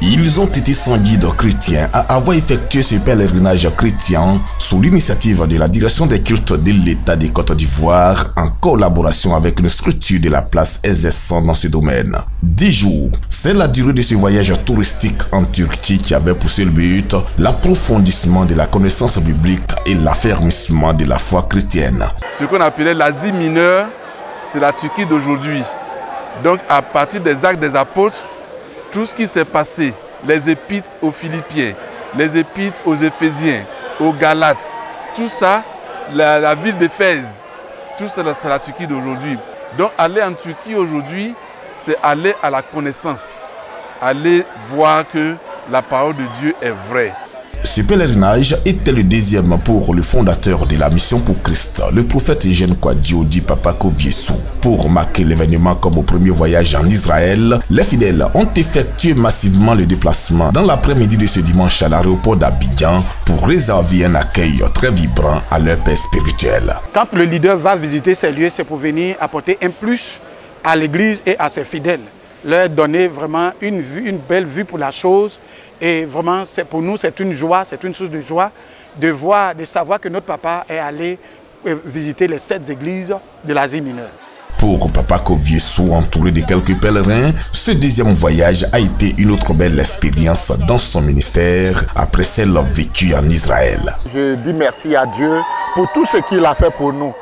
Ils ont été 100 guides chrétiens à avoir effectué ce pèlerinage chrétien sous l'initiative de la direction des cultes de l'État des Côtes d'Ivoire en collaboration avec une structure de la place exerçant dans ce domaine. 10 jours, c'est la durée de ce voyage touristique en Turquie qui avait pour seul but l'approfondissement de la connaissance biblique et l'affermissement de la foi chrétienne. Ce qu'on appelait l'Asie mineure, c'est la Turquie d'aujourd'hui. Donc à partir des actes des apôtres, tout ce qui s'est passé, les épîtres aux Philippiens, les épîtres aux Éphésiens, aux Galates, tout ça, la ville d'Éphèse, tout ça c'est la Turquie d'aujourd'hui. Donc aller en Turquie aujourd'hui, c'est aller à la connaissance, aller voir que la parole de Dieu est vraie. Ce pèlerinage était le deuxième pour le fondateur de la Mission pour Christ, le prophète Eugène Kouadio dit Papa Koviesu. Pour marquer l'événement comme au premier voyage en Israël, les fidèles ont effectué massivement le déplacement dans l'après-midi de ce dimanche à l'aéroport d'Abidjan pour réserver un accueil très vibrant à leur paix spirituelle. Quand le leader va visiter ces lieux, c'est pour venir apporter un plus à l'Église et à ses fidèles, leur donner vraiment une belle vue pour la chose. Et vraiment, pour nous, c'est une joie, c'est une source de joie de voir, de savoir que notre papa est allé visiter les 7 églises de l'Asie mineure. Pour Papa Koviesu, entouré de quelques pèlerins, ce deuxième voyage a été une autre belle expérience dans son ministère après celle vécue en Israël. Je dis merci à Dieu pour tout ce qu'il a fait pour nous.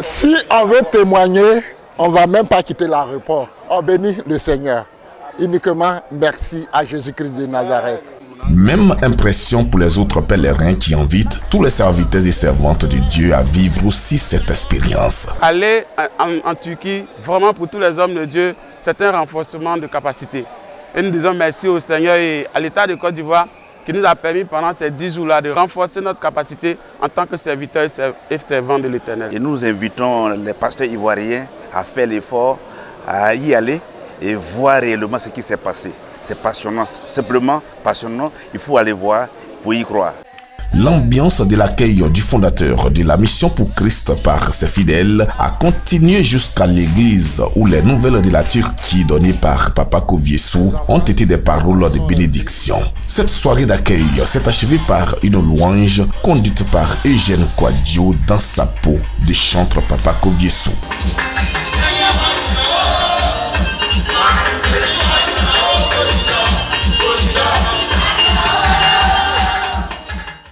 Si on veut témoigner, on ne va même pas quitter l'aéroport. On bénit le Seigneur. Uniquement merci à Jésus-Christ de Nazareth. Même impression pour les autres pèlerins qui invitent tous les serviteurs et servantes de Dieu à vivre aussi cette expérience. Aller en Turquie, vraiment pour tous les hommes de Dieu, c'est un renforcement de capacité. Et nous disons merci au Seigneur et à l'État de Côte d'Ivoire qui nous a permis pendant ces 10 jours-là de renforcer notre capacité en tant que serviteurs et servants de l'Éternel. Et nous invitons les pasteurs ivoiriens à faire l'effort, à y aller et voir réellement ce qui s'est passé. C'est passionnant, simplement passionnant, il faut aller voir pour y croire. L'ambiance de l'accueil du fondateur de la Mission pour Christ par ses fidèles a continué jusqu'à l'église où les nouvelles de la Turquie données par Papa Koviesu ont été des paroles de bénédiction. Cette soirée d'accueil s'est achevée par une louange conduite par Eugène Kouadio dans sa peau de chantre Papa Koviesu.